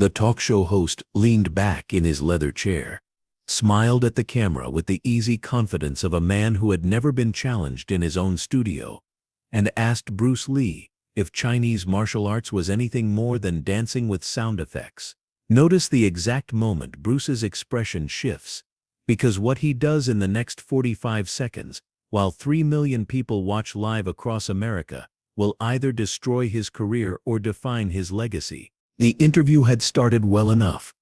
The talk show host leaned back in his leather chair, smiled at the camera with the easy confidence of a man who had never been challenged in his own studio, and asked Bruce Lee if Chinese martial arts was anything more than dancing with sound effects. Notice the exact moment Bruce's expression shifts, because what he does in the next 45 seconds, while 3 million people watch live across America, will either destroy his career or define his legacy. The interview had started well enough.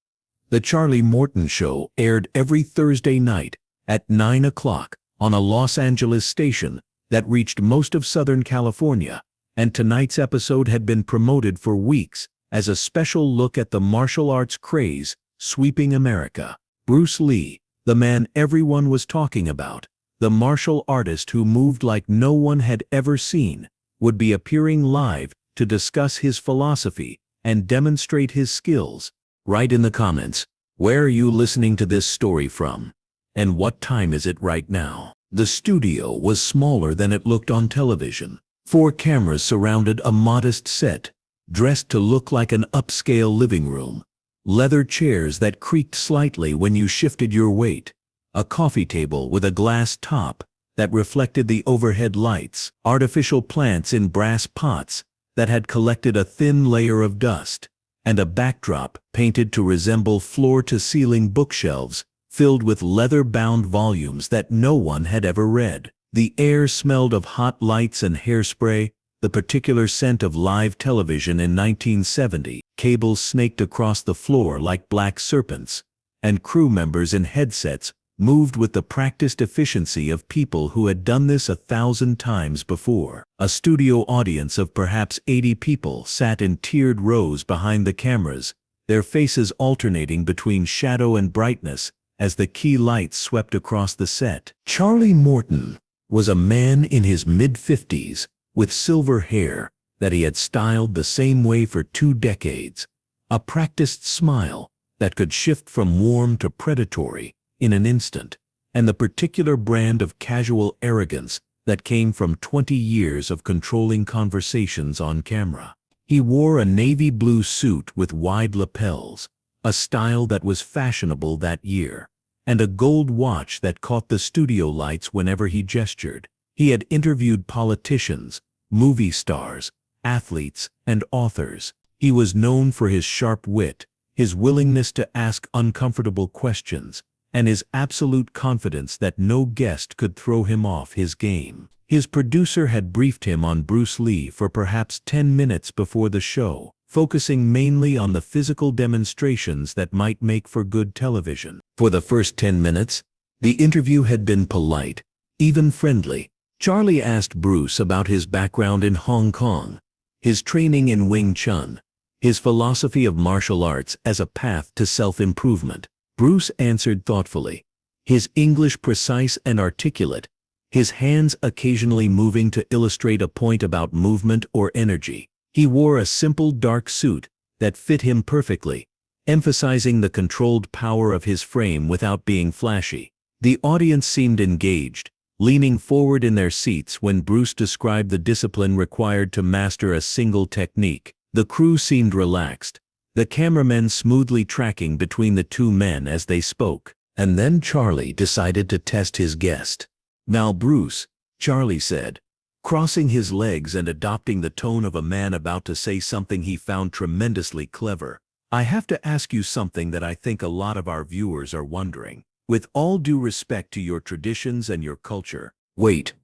The Charlie Morton Show aired every Thursday night at 9 o'clock on a Los Angeles station that reached most of Southern California, and tonight's episode had been promoted for weeks as a special look at the martial arts craze sweeping America. Bruce Lee, the man everyone was talking about, the martial artist who moved like no one had ever seen, would be appearing live to discuss his philosophy and demonstrate his skills. Write in the comments, where are you listening to this story from? And what time is it right now? The studio was smaller than it looked on television. 4 cameras surrounded a modest set, dressed to look like an upscale living room. Leather chairs that creaked slightly when you shifted your weight. A coffee table with a glass top that reflected the overhead lights. Artificial plants in brass pots that had collected a thin layer of dust. And a backdrop painted to resemble floor-to-ceiling bookshelves filled with leather-bound volumes that no one had ever read. The air smelled of hot lights and hairspray, the particular scent of live television in 1970. Cables snaked across the floor like black serpents, and crew members in headsets moved with the practiced efficiency of people who had done this 1,000 times before. A studio audience of perhaps 80 people sat in tiered rows behind the cameras, their faces alternating between shadow and brightness as the key lights swept across the set. Charlie Morton was a man in his mid-50s with silver hair that he had styled the same way for 2 decades, a practiced smile that could shift from warm to predatory in an instant, and the particular brand of casual arrogance that came from 20 years of controlling conversations on camera. He wore a navy blue suit with wide lapels, a style that was fashionable that year, and a gold watch that caught the studio lights whenever he gestured. He had interviewed politicians, movie stars, athletes, and authors. He was known for his sharp wit, his willingness to ask uncomfortable questions, and his absolute confidence that no guest could throw him off his game. His producer had briefed him on Bruce Lee for perhaps 10 minutes before the show, focusing mainly on the physical demonstrations that might make for good television. For the first 10 minutes, the interview had been polite, even friendly. Charlie asked Bruce about his background in Hong Kong, his training in Wing Chun, his philosophy of martial arts as a path to self-improvement. Bruce answered thoughtfully, his English precise and articulate, his hands occasionally moving to illustrate a point about movement or energy. He wore a simple dark suit that fit him perfectly, emphasizing the controlled power of his frame without being flashy. The audience seemed engaged, leaning forward in their seats when Bruce described the discipline required to master a single technique. The crew seemed relaxed, the cameramen smoothly tracking between the 2 men as they spoke. And then Charlie decided to test his guest. "Now Bruce," Charlie said, crossing his legs and adopting the tone of a man about to say something he found tremendously clever, "I have to ask you something that I think a lot of our viewers are wondering. With all due respect to your traditions and your culture." Wait,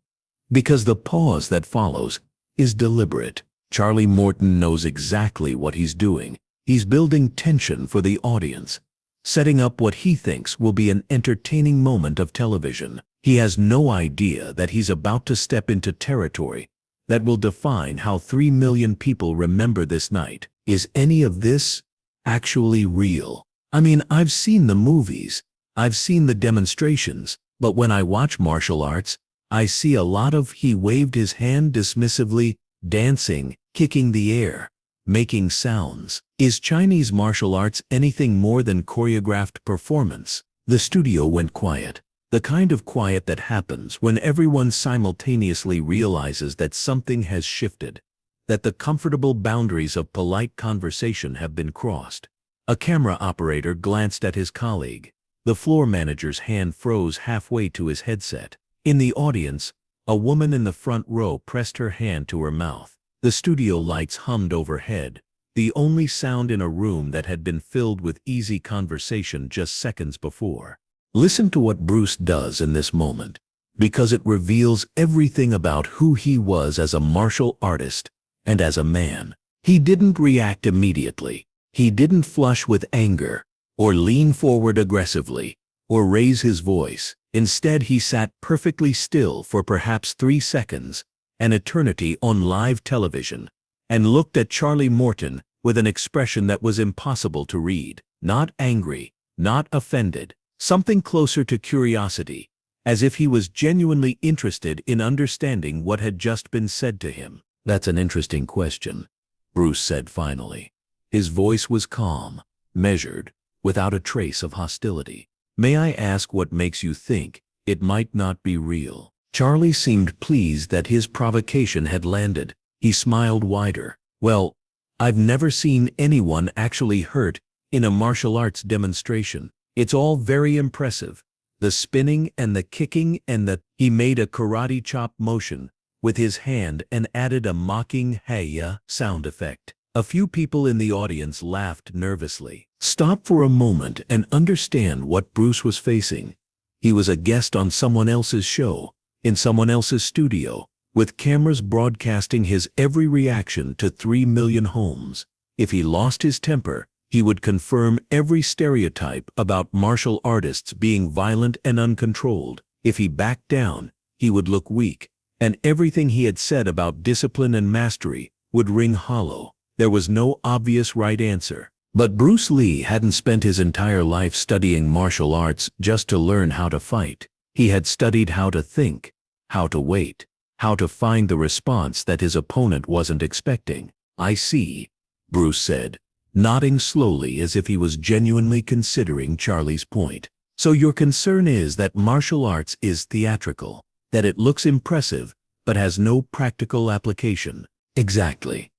because the pause that follows is deliberate. Charlie Morton knows exactly what he's doing. He's building tension for the audience, setting up what he thinks will be an entertaining moment of television. He has no idea that he's about to step into territory that will define how 3 million people remember this night. Is any of this actually real? I mean, I've seen the movies, I've seen the demonstrations, but when I watch martial arts, I see a lot of he waved his hand dismissively, dancing, kicking the air, making sounds. Is Chinese martial arts anything more than choreographed performance? The studio went quiet, the kind of quiet that happens when everyone simultaneously realizes that something has shifted, that the comfortable boundaries of polite conversation have been crossed. A camera operator glanced at his colleague. The floor manager's hand froze halfway to his headset. In the audience, a woman in the front row pressed her hand to her mouth. The studio lights hummed overhead, the only sound in a room that had been filled with easy conversation just seconds before. Listen to what Bruce does in this moment, because it reveals everything about who he was as a martial artist and as a man. He didn't react immediately. He didn't flush with anger, or lean forward aggressively, or raise his voice. Instead, he sat perfectly still for perhaps 3 seconds, an eternity on live television, and looked at Charlie Morton with an expression that was impossible to read. Not angry, not offended, something closer to curiosity, as if he was genuinely interested in understanding what had just been said to him. "That's an interesting question," Bruce said finally. His voice was calm, measured, without a trace of hostility. "May I ask what makes you think it might not be real?" Charlie seemed pleased that his provocation had landed. He smiled wider. "Well, I've never seen anyone actually hurt in a martial arts demonstration. It's all very impressive. The spinning and the kicking and the—" He made a karate chop motion with his hand and added a mocking "hey-ya" sound effect. A few people in the audience laughed nervously. Stop for a moment and understand what Bruce was facing. He was a guest on someone else's show, in someone else's studio, with cameras broadcasting his every reaction to 3 million homes. If he lost his temper, he would confirm every stereotype about martial artists being violent and uncontrolled. If he backed down, he would look weak, and everything he had said about discipline and mastery would ring hollow. There was no obvious right answer. But Bruce Lee hadn't spent his entire life studying martial arts just to learn how to fight. He had studied how to think, how to wait, how to find the response that his opponent wasn't expecting. "I see," Bruce said, nodding slowly as if he was genuinely considering Charlie's point. "So your concern is that martial arts is theatrical, that it looks impressive but has no practical application." "Exactly."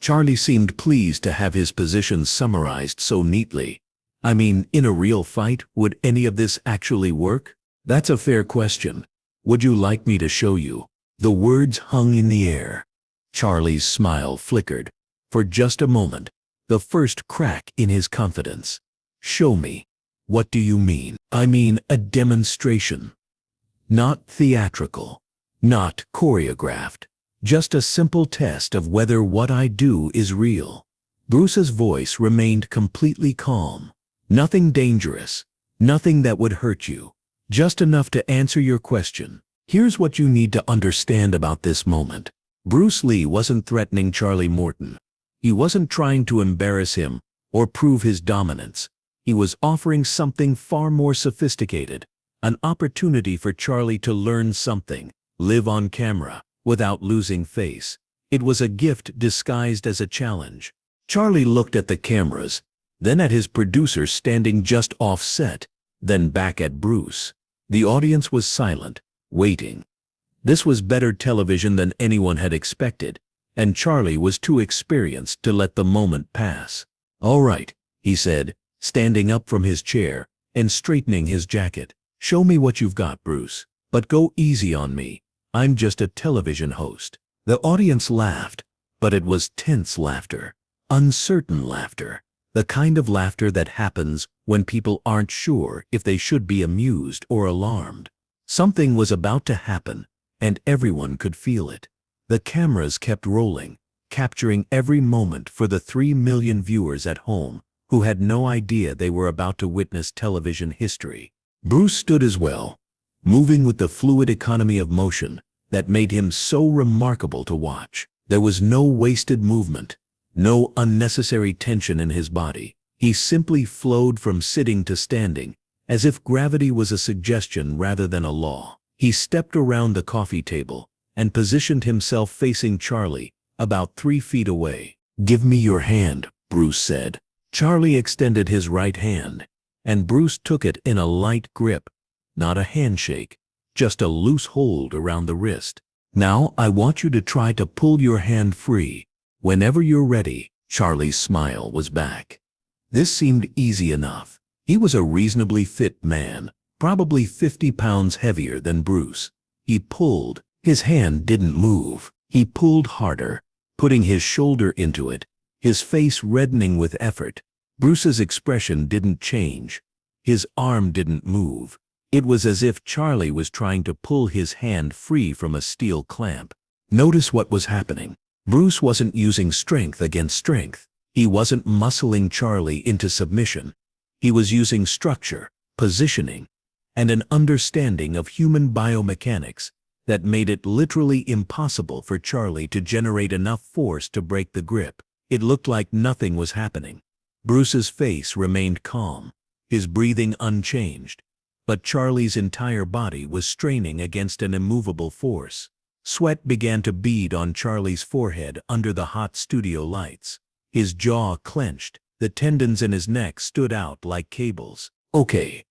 Charlie seemed pleased to have his position summarized so neatly. "I mean, in a real fight, would any of this actually work?" "That's a fair question. Would you like me to show you?" The words hung in the air. Charlie's smile flickered. For just a moment, the first crack in his confidence. "Show me. What do you mean?" "I mean a demonstration. Not theatrical. Not choreographed. Just a simple test of whether what I do is real." Bruce's voice remained completely calm. "Nothing dangerous. Nothing that would hurt you. Just enough to answer your question. Here's what you need to understand about this moment." Bruce Lee wasn't threatening Charlie Morton. He wasn't trying to embarrass him or prove his dominance. He was offering something far more sophisticated, an opportunity for Charlie to learn something, live on camera, without losing face. It was a gift disguised as a challenge. Charlie looked at the cameras, then at his producer standing just off set, then back at Bruce. The audience was silent, waiting. This was better television than anyone had expected, and Charlie was too experienced to let the moment pass. "All right," he said, standing up from his chair and straightening his jacket. "Show me what you've got, Bruce. But go easy on me. I'm just a television host." The audience laughed, but it was tense laughter, uncertain laughter, the kind of laughter that happens when people aren't sure if they should be amused or alarmed. Something was about to happen, and everyone could feel it. The cameras kept rolling, capturing every moment for the 3 million viewers at home who had no idea they were about to witness television history. Bruce stood as well, moving with the fluid economy of motion that made him so remarkable to watch. There was no wasted movement, no unnecessary tension in his body. He simply flowed from sitting to standing, as if gravity was a suggestion rather than a law. He stepped around the coffee table and positioned himself facing Charlie, about 3 feet away. "Give me your hand," Bruce said. Charlie extended his right hand, and Bruce took it in a light grip. Not a handshake, just a loose hold around the wrist. "Now I want you to try to pull your hand free. Whenever you're ready." Charlie's smile was back. This seemed easy enough. He was a reasonably fit man, probably 50 pounds heavier than Bruce. He pulled. His hand didn't move. He pulled harder, putting his shoulder into it, his face reddening with effort. Bruce's expression didn't change. His arm didn't move. It was as if Charlie was trying to pull his hand free from a steel clamp. Notice what was happening. Bruce wasn't using strength against strength. He wasn't muscling Charlie into submission. He was using structure, positioning, and an understanding of human biomechanics that made it literally impossible for Charlie to generate enough force to break the grip. It looked like nothing was happening. Bruce's face remained calm, his breathing unchanged, but Charlie's entire body was straining against an immovable force. Sweat began to bead on Charlie's forehead under the hot studio lights. His jaw clenched, the tendons in his neck stood out like cables. "Okay,"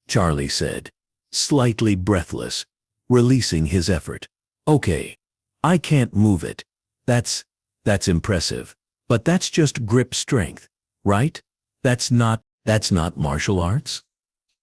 Charlie said, slightly breathless, releasing his effort. "Okay, I can't move it. That's impressive. But that's just grip strength, right? That's not martial arts?"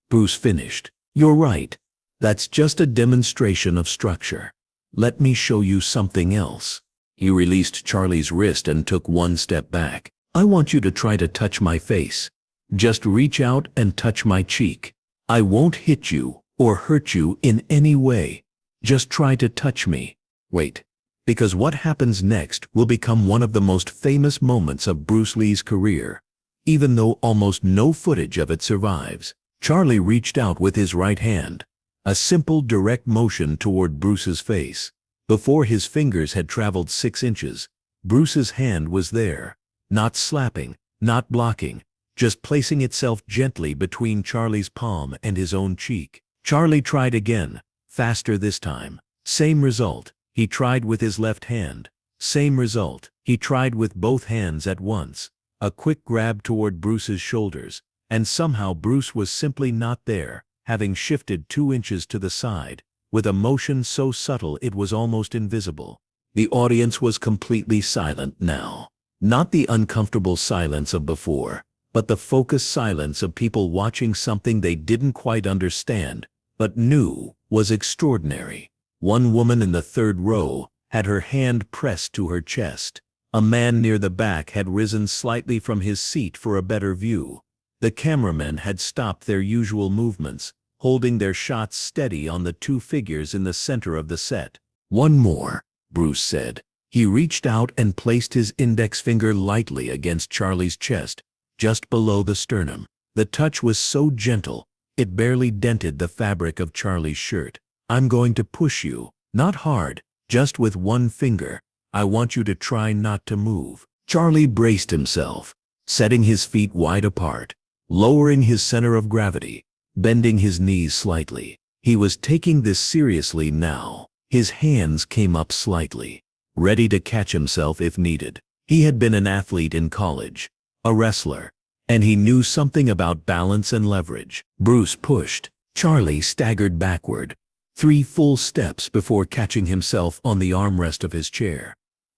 Bruce finished. "You're right. That's just a demonstration of structure. Let me show you something else." He released Charlie's wrist and took one step back. "I want you to try to touch my face. Just reach out and touch my cheek. I won't hit you or hurt you in any way. Just try to touch me. Wait, because what happens next will become one of the most famous moments of Bruce Lee's career, even though almost no footage of it survives." Charlie reached out with his right hand, a simple direct motion toward Bruce's face. Before his fingers had traveled 6 inches, Bruce's hand was there, not slapping, not blocking, just placing itself gently between Charlie's palm and his own cheek. Charlie tried again, faster this time. Same result. He tried with his left hand. Same result. He tried with both hands at once. A quick grab toward Bruce's shoulders, and somehow Bruce was simply not there, having shifted 2 inches to the side, with a motion so subtle it was almost invisible. The audience was completely silent now. Not the uncomfortable silence of before, but the focused silence of people watching something they didn't quite understand, but knew was extraordinary. One woman in the 3rd row had her hand pressed to her chest. A man near the back had risen slightly from his seat for a better view. The cameramen had stopped their usual movements, holding their shots steady on the 2 figures in the center of the set. "One more," Bruce said. He reached out and placed his index finger lightly against Charlie's chest, just below the sternum. The touch was so gentle, it barely dented the fabric of Charlie's shirt. "I'm going to push you, not hard, just with one finger. I want you to try not to move." Charlie braced himself, setting his feet wide apart, lowering his center of gravity, bending his knees slightly. He was taking this seriously now. His hands came up slightly, ready to catch himself if needed. He had been an athlete in college, a wrestler, and he knew something about balance and leverage. Bruce pushed. Charlie staggered backward, 3 full steps before catching himself on the armrest of his chair.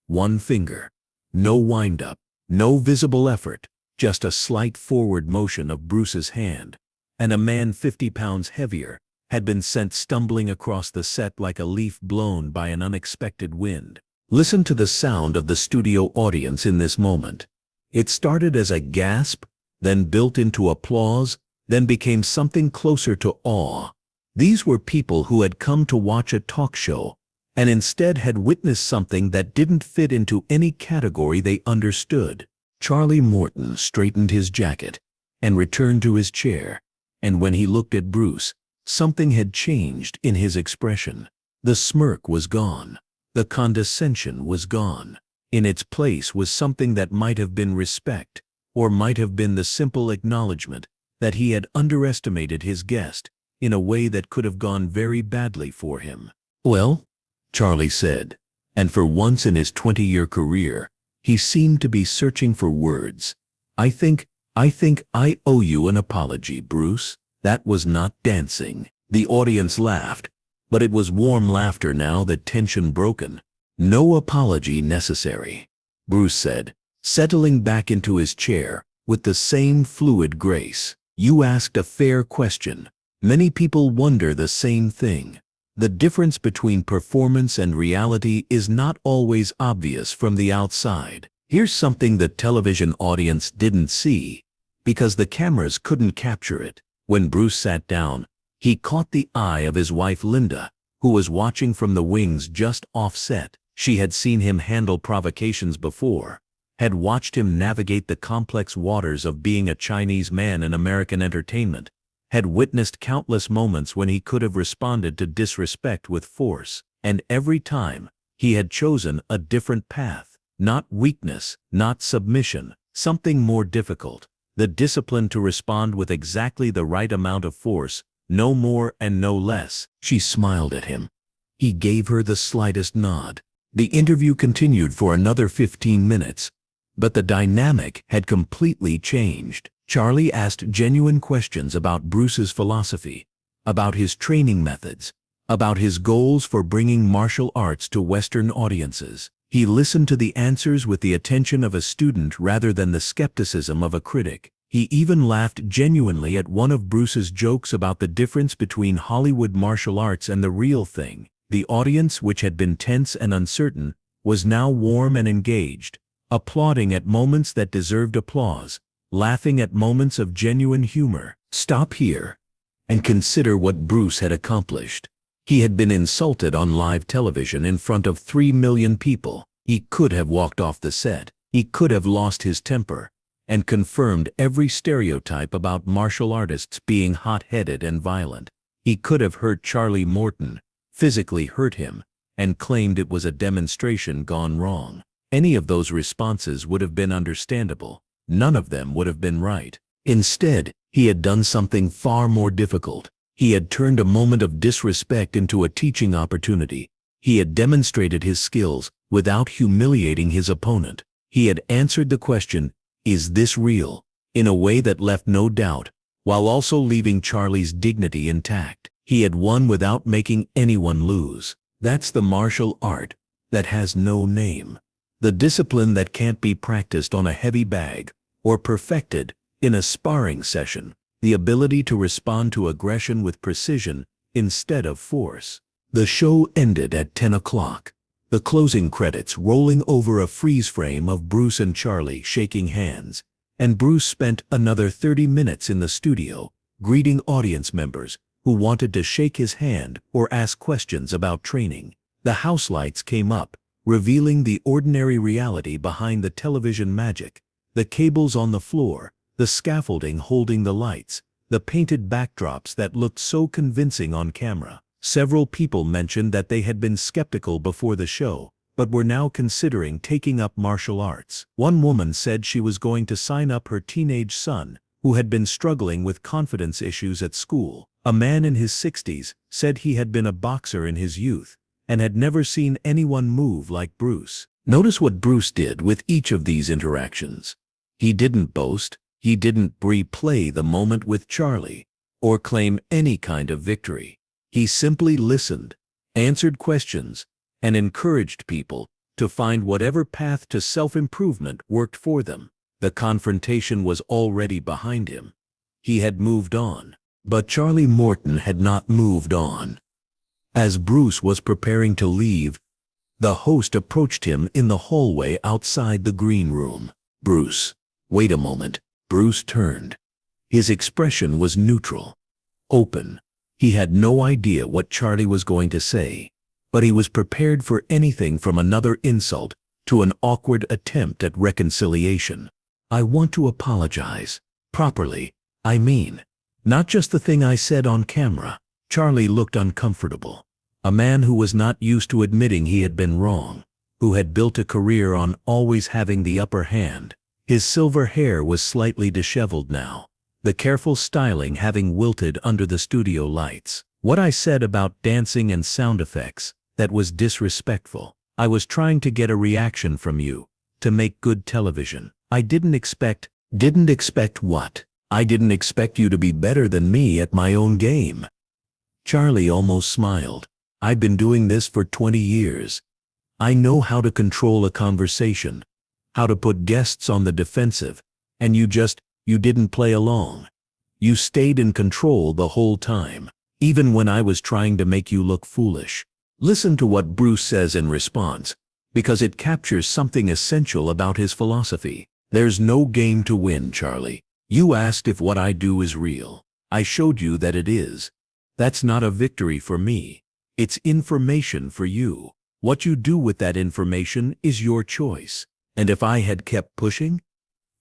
One finger. No wind-up, no visible effort, just a slight forward motion of Bruce's hand, and a man 50 pounds heavier had been sent stumbling across the set like a leaf blown by an unexpected wind. Listen to the sound of the studio audience in this moment. It started as a gasp, then built into applause, then became something closer to awe. These were people who had come to watch a talk show, and instead had witnessed something that didn't fit into any category they understood. Charlie Morton straightened his jacket and returned to his chair, and when he looked at Bruce, something had changed in his expression. The smirk was gone. The condescension was gone. In its place was something that might have been respect, or might have been the simple acknowledgement that he had underestimated his guest in a way that could have gone very badly for him. "Well," Charlie said, and for once in his 20-year career, he seemed to be searching for words. I think I owe you an apology, Bruce. That was not dancing." The audience laughed, but it was warm laughter now, the tension broken. "No apology necessary," Bruce said, settling back into his chair with the same fluid grace. You asked a fair question. Many people wonder the same thing. The difference between performance and reality is not always obvious from the outside. Here's something the television audience didn't see, because the cameras couldn't capture it. When Bruce sat down, he caught the eye of his wife Linda, who was watching from the wings just offset. She had seen him handle provocations before, had watched him navigate the complex waters of being a Chinese man in American entertainment, had witnessed countless moments when he could have responded to disrespect with force, and every time, he had chosen a different path. Not weakness, not submission, something more difficult. The discipline to respond with exactly the right amount of force, no more and no less. She smiled at him. He gave her the slightest nod. The interview continued for another 15 minutes, but the dynamic had completely changed. Charlie asked genuine questions about Bruce's philosophy, about his training methods, about his goals for bringing martial arts to Western audiences. He listened to the answers with the attention of a student rather than the skepticism of a critic. He even laughed genuinely at one of Bruce's jokes about the difference between Hollywood martial arts and the real thing. The audience, which had been tense and uncertain, was now warm and engaged, applauding at moments that deserved applause, laughing at moments of genuine humor. Stop here and consider what Bruce had accomplished. He had been insulted on live television in front of 3 million people. He could have walked off the set. He could have lost his temper and confirmed every stereotype about martial artists being hot-headed and violent. He could have hurt Charlie Morton, physically hurt him, and claimed it was a demonstration gone wrong. Any of those responses would have been understandable. None of them would have been right. Instead, he had done something far more difficult. He had turned a moment of disrespect into a teaching opportunity. He had demonstrated his skills without humiliating his opponent. He had answered the question, "Is this real?" in a way that left no doubt, while also leaving Charlie's dignity intact. He had won without making anyone lose. That's the martial art that has no name. The discipline that can't be practiced on a heavy bag or perfected in a sparring session. The ability to respond to aggression with precision instead of force. The show ended at 10 o'clock. The closing credits rolling over a freeze frame of Bruce and Charlie shaking hands, and Bruce spent another 30 minutes in the studio, greeting audience members who wanted to shake his hand or ask questions about training. The house lights came up, revealing the ordinary reality behind the television magic. The cables on the floor, the scaffolding holding the lights, the painted backdrops that looked so convincing on camera. Several people mentioned that they had been skeptical before the show, but were now considering taking up martial arts. One woman said she was going to sign up her teenage son, who had been struggling with confidence issues at school. A man in his 60s said he had been a boxer in his youth and had never seen anyone move like Bruce. Notice what Bruce did with each of these interactions. He didn't boast. He didn't replay the moment with Charlie or claim any kind of victory. He simply listened, answered questions, and encouraged people to find whatever path to self-improvement worked for them. The confrontation was already behind him. He had moved on. But Charlie Morton had not moved on. As Bruce was preparing to leave, the host approached him in the hallway outside the green room. "Bruce, wait a moment." Bruce turned. His expression was neutral, open. He had no idea what Charlie was going to say, but he was prepared for anything from another insult to an awkward attempt at reconciliation. "I want to apologize. Properly, I mean. Not just the thing I said on camera." Charlie looked uncomfortable. A man who was not used to admitting he had been wrong, who had built a career on always having the upper hand. His silver hair was slightly disheveled now, the careful styling having wilted under the studio lights. "What I said about dancing and sound effects, that was disrespectful. I was trying to get a reaction from you, to make good television. I didn't expect..." "Didn't expect what?" "I didn't expect you to be better than me at my own game." Charlie almost smiled. "I've been doing this for 20 years. I know how to control a conversation, how to put guests on the defensive, And you didn't play along. You stayed in control the whole time, even when I was trying to make you look foolish. Listen to what Bruce says in response, because it captures something essential about his philosophy. There's no game to win, Charlie. You asked if what I do is real. I showed you that it is. That's not a victory for me. It's information for you. What you do with that information is your choice. And if I had kept pushing,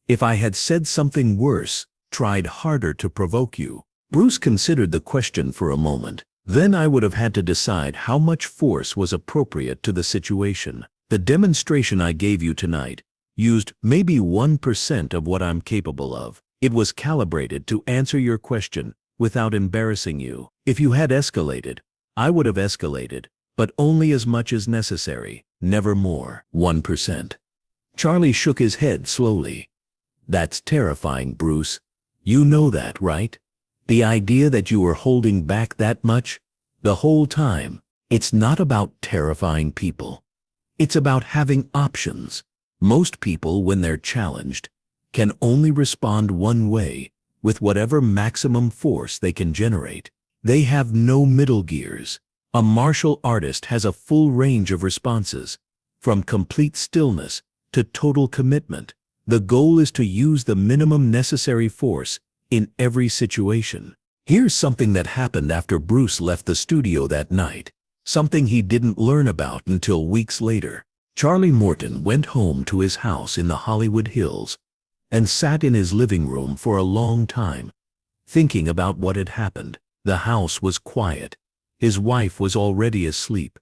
if I had said something worse, tried harder to provoke you. Bruce considered the question for a moment. Then I would have had to decide how much force was appropriate to the situation. The demonstration I gave you tonight used maybe 1% of what I'm capable of. It was calibrated to answer your question without embarrassing you. If you had escalated, I would have escalated, but only as much as necessary, never more. 1%. Charlie shook his head slowly. That's terrifying, Bruce. You know that, right? The idea that you were holding back that much, the whole time. It's not about terrifying people. It's about having options. Most people, when they're challenged, can only respond one way, with whatever maximum force they can generate. They have no middle gears. A martial artist has a full range of responses, from complete stillness to total commitment. The goal is to use the minimum necessary force in every situation. Here's something that happened after Bruce left the studio that night, something he didn't learn about until weeks later. Charlie Morton went home to his house in the Hollywood Hills and sat in his living room for a long time, thinking about what had happened. The house was quiet. His wife was already asleep,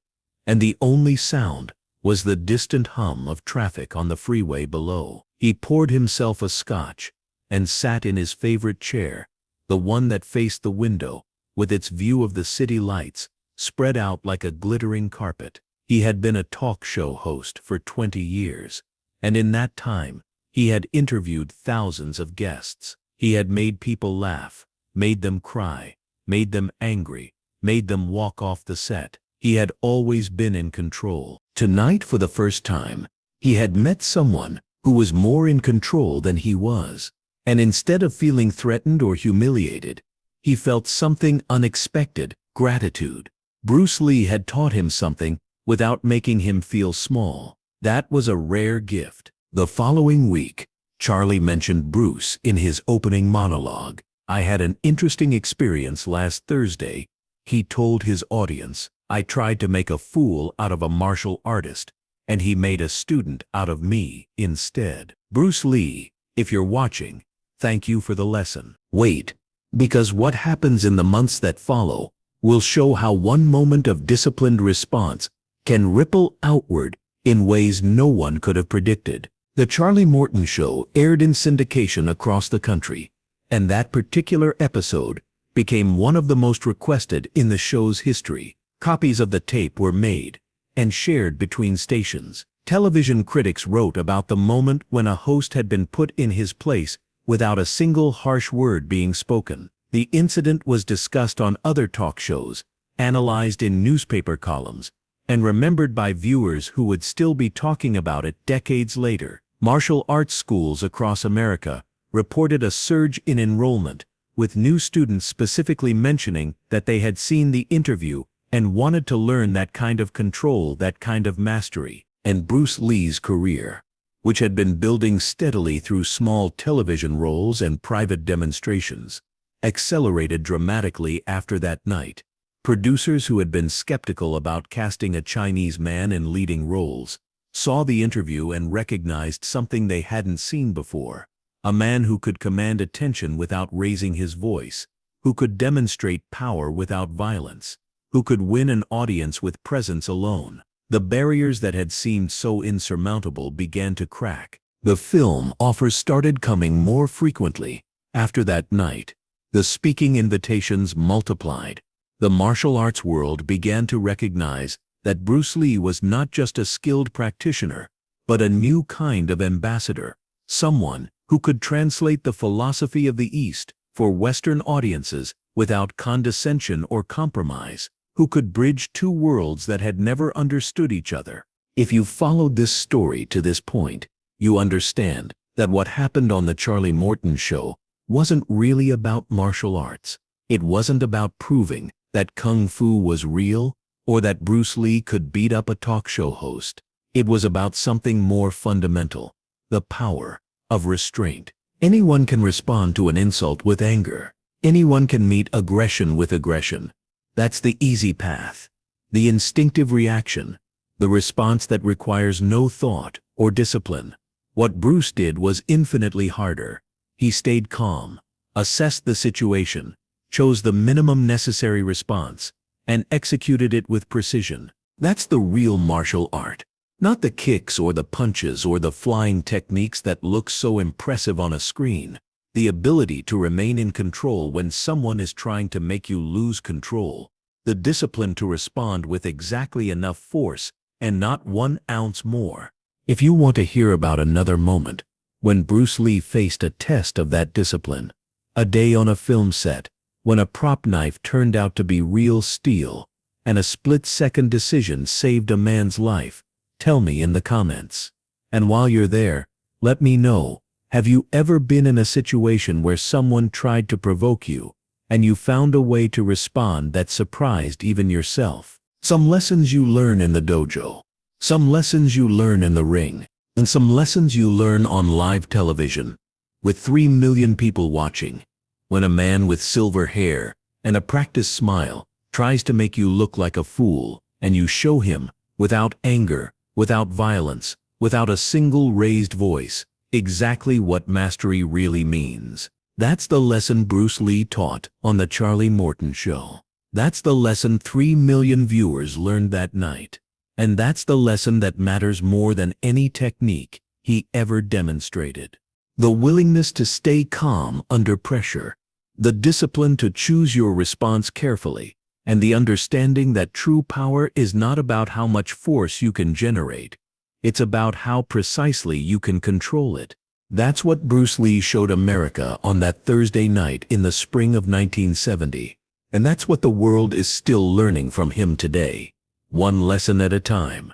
and the only sound was the distant hum of traffic on the freeway below. He poured himself a scotch and sat in his favorite chair, the one that faced the window, with its view of the city lights spread out like a glittering carpet. He had been a talk show host for 20 years, and in that time, he had interviewed thousands of guests. He had made people laugh, made them cry, made them angry, made them walk off the set. He had always been in control. Tonight, for the first time, he had met someone who was more in control than he was. And instead of feeling threatened or humiliated, he felt something unexpected: gratitude. Bruce Lee had taught him something without making him feel small. That was a rare gift. The following week, Charlie mentioned Bruce in his opening monologue. I had an interesting experience last Thursday, he told his audience. I tried to make a fool out of a martial artist, and he made a student out of me instead. Bruce Lee, if you're watching, thank you for the lesson. Wait, because what happens in the months that follow will show how one moment of disciplined response can ripple outward in ways no one could have predicted. The Charlie Morton Show aired in syndication across the country, and that particular episode became one of the most requested in the show's history. Copies of the tape were made and shared between stations. Television critics wrote about the moment when a host had been put in his place without a single harsh word being spoken. The incident was discussed on other talk shows, analyzed in newspaper columns, and remembered by viewers who would still be talking about it decades later. Martial arts schools across America reported a surge in enrollment, with new students specifically mentioning that they had seen the interview and wanted to learn that kind of control, that kind of mastery. And Bruce Lee's career, which had been building steadily through small television roles and private demonstrations, accelerated dramatically after that night. Producers who had been skeptical about casting a Chinese man in leading roles saw the interview and recognized something they hadn't seen before: a man who could command attention without raising his voice, who could demonstrate power without violence, who could win an audience with presence alone. The barriers that had seemed so insurmountable began to crack. The film offers started coming more frequently. After that night, the speaking invitations multiplied. The martial arts world began to recognize that Bruce Lee was not just a skilled practitioner, but a new kind of ambassador, someone who could translate the philosophy of the East for Western audiences without condescension or compromise, who could bridge two worlds that had never understood each other. If you followed this story to this point, you understand that what happened on the Charlie Morton Show wasn't really about martial arts. It wasn't about proving that Kung Fu was real or that Bruce Lee could beat up a talk show host. It was about something more fundamental, the power of restraint. Anyone can respond to an insult with anger. Anyone can meet aggression with aggression. That's the easy path, the instinctive reaction, the response that requires no thought or discipline. What Bruce did was infinitely harder. He stayed calm, assessed the situation, chose the minimum necessary response, and executed it with precision. That's the real martial art. Not the kicks or the punches or the flying techniques that look so impressive on a screen. The ability to remain in control when someone is trying to make you lose control. The discipline to respond with exactly enough force and not 1 ounce more. If you want to hear about another moment when Bruce Lee faced a test of that discipline, a day on a film set, when a prop knife turned out to be real steel, and a split-second decision saved a man's life, tell me in the comments. And while you're there, let me know, have you ever been in a situation where someone tried to provoke you, and you found a way to respond that surprised even yourself? Some lessons you learn in the dojo, some lessons you learn in the ring, and some lessons you learn on live television. With 3 million people watching, when a man with silver hair and a practiced smile tries to make you look like a fool, and you show him, without anger, without violence, without a single raised voice, exactly what mastery really means. That's the lesson Bruce Lee taught on the Charlie Morton Show. That's the lesson 3 million viewers learned that night. And that's the lesson that matters more than any technique he ever demonstrated. The willingness to stay calm under pressure, the discipline to choose your response carefully, and the understanding that true power is not about how much force you can generate. It's about how precisely you can control it. That's what Bruce Lee showed America on that Thursday night in the spring of 1970. And that's what the world is still learning from him today, one lesson at a time.